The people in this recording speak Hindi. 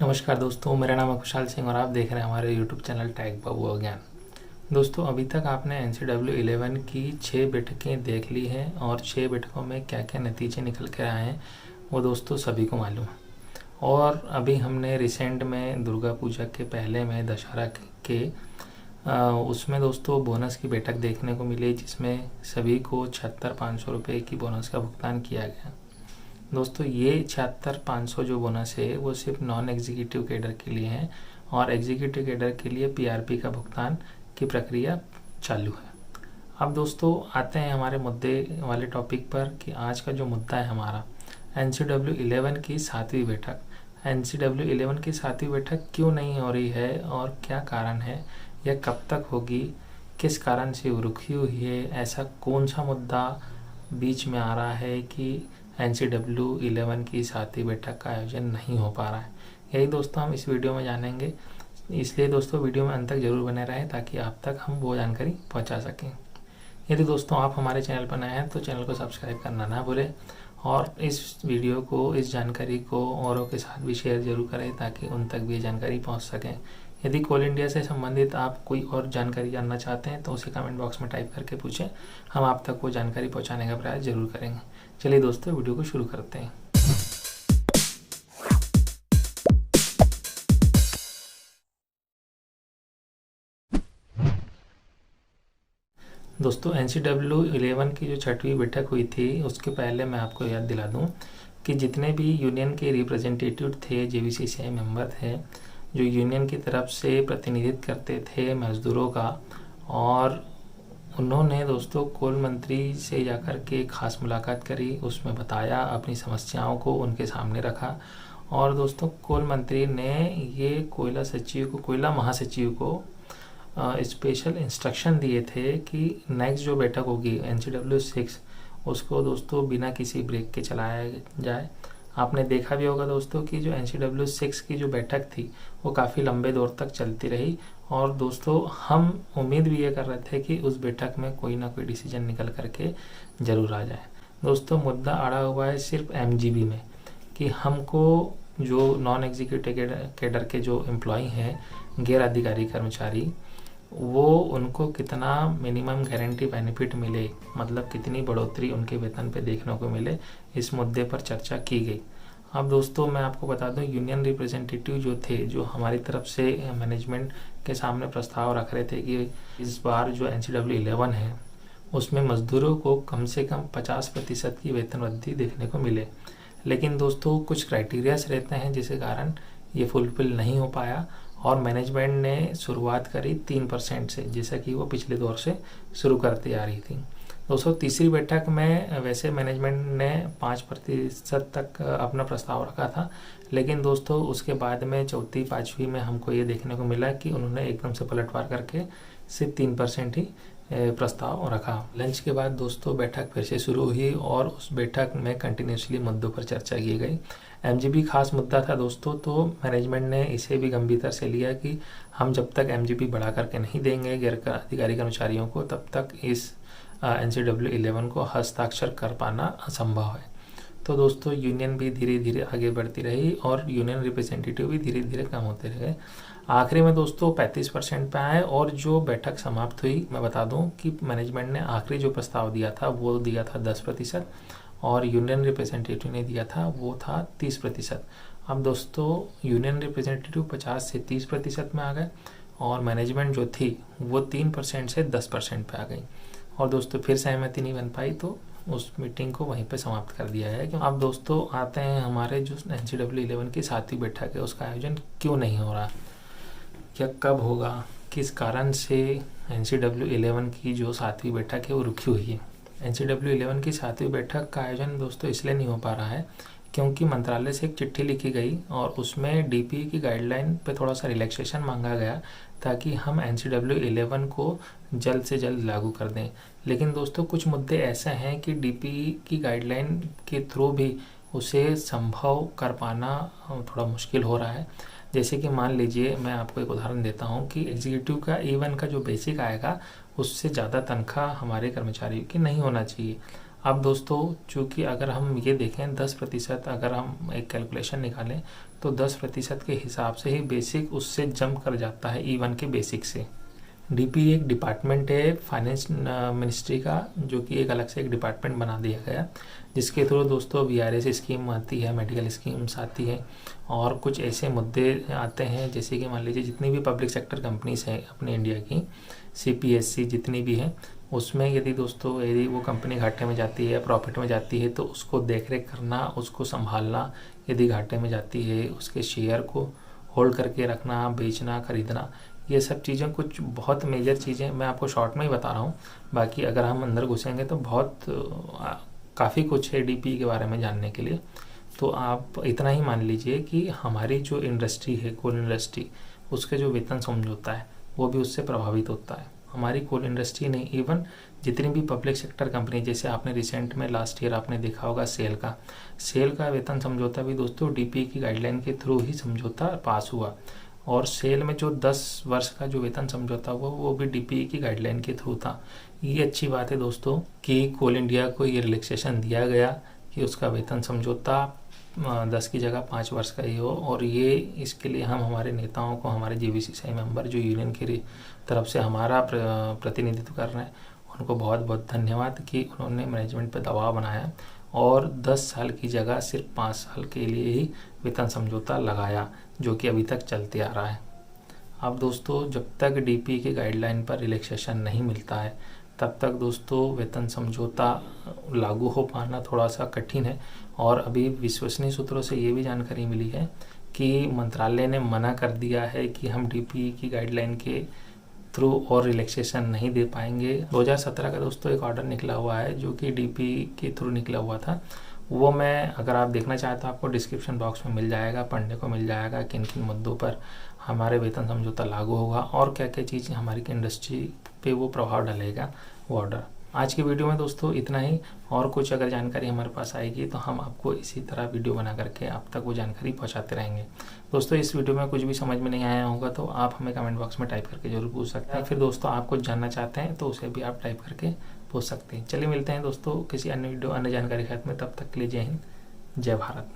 नमस्कार दोस्तों, मेरा नाम है खुशहाल सिंह और आप देख रहे हैं हमारे यूट्यूब चैनल टेक बाबू ज्ञान। दोस्तों, अभी तक आपने NCW11 की 6 बैठकें देख ली हैं और 6 बैठकों में क्या क्या नतीजे निकल कर आए हैं वो दोस्तों सभी को मालूम है। और अभी हमने रिसेंट में दुर्गा पूजा के पहले में दशहरा के उसमें दोस्तों बोनस की बैठक देखने को मिली, जिसमें सभी को 76,500 रुपये की बोनस का भुगतान किया गया। दोस्तों, ये 76,500 जो बोनस है वो सिर्फ नॉन एग्जीक्यूटिव कैडर के लिए है और एग्जीक्यूटिव कैडर के लिए PRP का भुगतान की प्रक्रिया चालू है। अब दोस्तों आते हैं हमारे मुद्दे वाले टॉपिक पर कि आज का जो मुद्दा है हमारा NCW11 की 7वीं बैठक। NCW11 की 7वीं बैठक क्यों नहीं हो रही है और क्या कारण है, यह कब तक होगी, किस कारण से वो रुकी हुई है, ऐसा कौन सा मुद्दा बीच में आ रहा है कि NCW11 की 7वीं बैठक का आयोजन नहीं हो पा रहा है, यही दोस्तों हम इस वीडियो में जानेंगे। इसलिए दोस्तों वीडियो में अंत तक जरूर बने रहें ताकि आप तक हम वो जानकारी पहुंचा सकें। यदि दोस्तों आप हमारे चैनल पर नए हैं तो चैनल को सब्सक्राइब करना ना भूलें और इस वीडियो को, इस जानकारी को औरों के साथ भी शेयर जरूर करें ताकि उन तक भी ये जानकारी पहुँच सकें। यदि कोल इंडिया से संबंधित आप कोई और जानकारी जानना चाहते हैं तो उसे कमेंट बॉक्स में टाइप करके पूछें, हम आप तक वो जानकारी पहुंचाने का प्रयास जरूर करेंगे। चलिए दोस्तों वीडियो को शुरू करते हैं। दोस्तों, NCW11 की जो 6वीं बैठक हुई थी उसके पहले मैं आपको याद दिला दूं कि जितने भी यूनियन के रिप्रेजेंटेटिव थे, JVCCI मेंबर थे, जो यूनियन की तरफ से प्रतिनिधित्व करते थे मजदूरों का, और उन्होंने दोस्तों कोल मंत्री से जाकर के खास मुलाकात करी, उसमें बताया, अपनी समस्याओं को उनके सामने रखा। और दोस्तों कोल मंत्री ने ये कोयला महासचिव को स्पेशल इंस्ट्रक्शन दिए थे कि नेक्स्ट जो बैठक होगी NCW6 उसको दोस्तों बिना किसी ब्रेक के चलाया जाए। आपने देखा भी होगा दोस्तों कि जो NCW6 की जो बैठक थी वो काफ़ी लंबे दौर तक चलती रही और दोस्तों हम उम्मीद भी ये कर रहे थे कि उस बैठक में कोई ना कोई डिसीजन निकल करके ज़रूर आ जाए। दोस्तों मुद्दा अड़ा हुआ है सिर्फ MGB में कि हमको जो नॉन एग्जीक्यूटिव कैडर के जो एम्प्लॉय हैं, गैर अधिकारी कर्मचारी, वो उनको कितना मिनिमम गारंटी बेनिफिट मिले, मतलब कितनी बढ़ोतरी उनके वेतन पे देखने को मिले, इस मुद्दे पर चर्चा की गई। अब दोस्तों मैं आपको बता दूं, यूनियन रिप्रेजेंटेटिव जो थे, जो हमारी तरफ से मैनेजमेंट के सामने प्रस्ताव रख रहे थे कि इस बार जो NCW11 है उसमें मजदूरों को कम से कम 50% की वेतन वृद्धि देखने को मिले। लेकिन दोस्तों कुछ क्राइटेरियाज रहते हैं जिसके कारण ये फुलफिल नहीं हो पाया और मैनेजमेंट ने शुरुआत करी 3% से, जैसा कि वो पिछले दौर से शुरू करती आ रही थी। दोस्तों तीसरी बैठक में वैसे मैनेजमेंट ने 5% तक अपना प्रस्ताव रखा था, लेकिन दोस्तों उसके बाद में चौथी पाँचवीं में हमको ये देखने को मिला कि उन्होंने एकदम से पलटवार करके सिर्फ 3% ही प्रस्ताव रखा। लंच के बाद दोस्तों बैठक फिर से शुरू हुई और उस बैठक में कंटिन्यूसली मुद्दों पर चर्चा की गई। MGB खास मुद्दा था दोस्तों, तो मैनेजमेंट ने इसे भी गंभीरता से लिया कि हम जब तक MGB बढ़ा करके नहीं देंगे गैर अधिकारी कर्मचारियों को, तब तक इस NCW11 को हस्ताक्षर कर पाना असंभव है। तो दोस्तों यूनियन भी धीरे धीरे आगे बढ़ती रही और यूनियन रिप्रेजेंटेटिव भी धीरे धीरे कम होते रहे। आखिरी में दोस्तों 35% पे आए और जो बैठक समाप्त हुई, मैं बता दूं कि मैनेजमेंट ने आखिरी जो प्रस्ताव दिया था वो दिया था 10% और यूनियन रिप्रेजेंटेटिव ने दिया था वो था 30%। अब दोस्तों यूनियन रिप्रेजेंटेटिव 50 से 30% में आ गए और मैनेजमेंट जो थी वो 3% से 10% पे आ गई और दोस्तों फिर सहमति नहीं बन पाई तो उस मीटिंग को वहीं पे समाप्त कर दिया है। अब दोस्तों आते हैं हमारे जो NCW11 की 7वीं बैठक है उसका आयोजन क्यों नहीं हो रहा, क्या कब होगा, किस कारण से NCW11 की जो 7वीं बैठक है वो रुकी हुई है। NCW11 की 7वीं बैठक का आयोजन दोस्तों इसलिए नहीं हो पा रहा है क्योंकि मंत्रालय से एक चिट्ठी लिखी गई और उसमें DPE की गाइडलाइन पे थोड़ा सा रिलैक्सेशन मांगा गया ताकि हम NCW11 को जल्द से जल्द लागू कर दें। लेकिन दोस्तों कुछ मुद्दे ऐसे हैं कि DPE की गाइडलाइन के थ्रू भी उसे संभव कर पाना थोड़ा मुश्किल हो रहा है। जैसे कि मान लीजिए, मैं आपको एक उदाहरण देता हूं कि एग्जीक्यूटिव का E1 का जो बेसिक आएगा उससे ज़्यादा तनख्वाह हमारे कर्मचारियों की नहीं होना चाहिए। अब दोस्तों चूँकि अगर हम ये देखें 10%, अगर हम एक कैलकुलेशन निकालें तो 10% के हिसाब से ही बेसिक उससे जंप कर जाता है E1 के बेसिक से। डीपी एक डिपार्टमेंट है फाइनेंस मिनिस्ट्री का, जो कि एक अलग से एक डिपार्टमेंट बना दिया गया, जिसके थ्रू दोस्तों VRS स्कीम आती है, मेडिकल स्कीम्स आती है और कुछ ऐसे मुद्दे आते हैं जैसे कि मान लीजिए जितनी भी पब्लिक सेक्टर कंपनीज हैं अपने इंडिया की, CPSC जितनी भी हैं, उसमें यदि दोस्तों यदि वो कंपनी घाटे में जाती है, प्रॉफिट में जाती है, तो उसको देख रेख करना, उसको संभालना, यदि घाटे में जाती है उसके शेयर को होल्ड करके रखना, बेचना, खरीदना, ये सब चीज़ें कुछ बहुत मेजर चीज़ें मैं आपको शॉर्ट में ही बता रहा हूँ। बाकी अगर हम अंदर घुसेंगे तो बहुत काफ़ी कुछ है डीपी के बारे में जानने के लिए। तो आप इतना ही मान लीजिए कि हमारी जो इंडस्ट्री है, कोल इंडस्ट्री, उसके जो वेतन समझौता है वो भी उससे प्रभावित होता है। हमारी कोल इंडस्ट्री नहीं, इवन जितनी भी पब्लिक सेक्टर कंपनी, जैसे आपने रिसेंट में लास्ट ईयर आपने देखा होगा सेल का वेतन समझौता भी दोस्तों डीपी की गाइडलाइन के थ्रू ही समझौता पास हुआ। और सेल में जो 10 वर्ष का जो वेतन समझौता हुआ वो भी डीपी की गाइडलाइन के थ्रू था। ये अच्छी बात है दोस्तों कि कोल इंडिया को ये रिलैक्सेशन दिया गया कि उसका वेतन समझौता 10 की जगह 5 वर्ष का ही हो। और ये इसके लिए हम हमारे नेताओं को, हमारे JVCCI मेंबर जो यूनियन की तरफ से हमारा प्रतिनिधित्व कर रहे हैं, उनको बहुत बहुत धन्यवाद कि उन्होंने मैनेजमेंट पर दबाव बनाया और 10 साल की जगह सिर्फ 5 साल के लिए ही वेतन समझौता लगाया, जो कि अभी तक चलते आ रहा है। अब दोस्तों जब तक डीपी के गाइडलाइन पर रिलैक्सेशन नहीं मिलता है तब तक दोस्तों वेतन समझौता लागू हो पाना थोड़ा सा कठिन है। और अभी विश्वसनीय सूत्रों से ये भी जानकारी मिली है कि मंत्रालय ने मना कर दिया है कि हम डीपी की गाइडलाइन के थ्रू और रिलैक्सेशन नहीं दे पाएंगे। 2017 का दोस्तों एक ऑर्डर निकला हुआ है जो कि डीपी के थ्रू निकला हुआ था, वो मैं अगर आप देखना चाहें तो आपको डिस्क्रिप्शन बॉक्स में मिल जाएगा, पढ़ने को मिल जाएगा किन किन मुद्दों पर हमारे वेतन समझौता लागू होगा और क्या क्या चीज़ें हमारी इंडस्ट्री पे वो प्रभाव डालेगा वो ऑर्डर। आज की वीडियो में दोस्तों इतना ही, और कुछ अगर जानकारी हमारे पास आएगी तो हम आपको इसी तरह वीडियो बना करके आप तक वो जानकारी पहुंचाते रहेंगे। दोस्तों इस वीडियो में कुछ भी समझ में नहीं आया होगा तो आप हमें कमेंट बॉक्स में टाइप करके जरूर पूछ सकते हैं। फिर दोस्तों आप कुछ जानना चाहते हैं तो उसे भी आप टाइप करके पूछ सकते हैं। चलिए मिलते हैं दोस्तों किसी अन्य वीडियो, अन्य जानकारी के साथ में, तब तक के लिए जय हिंद, जय भारत।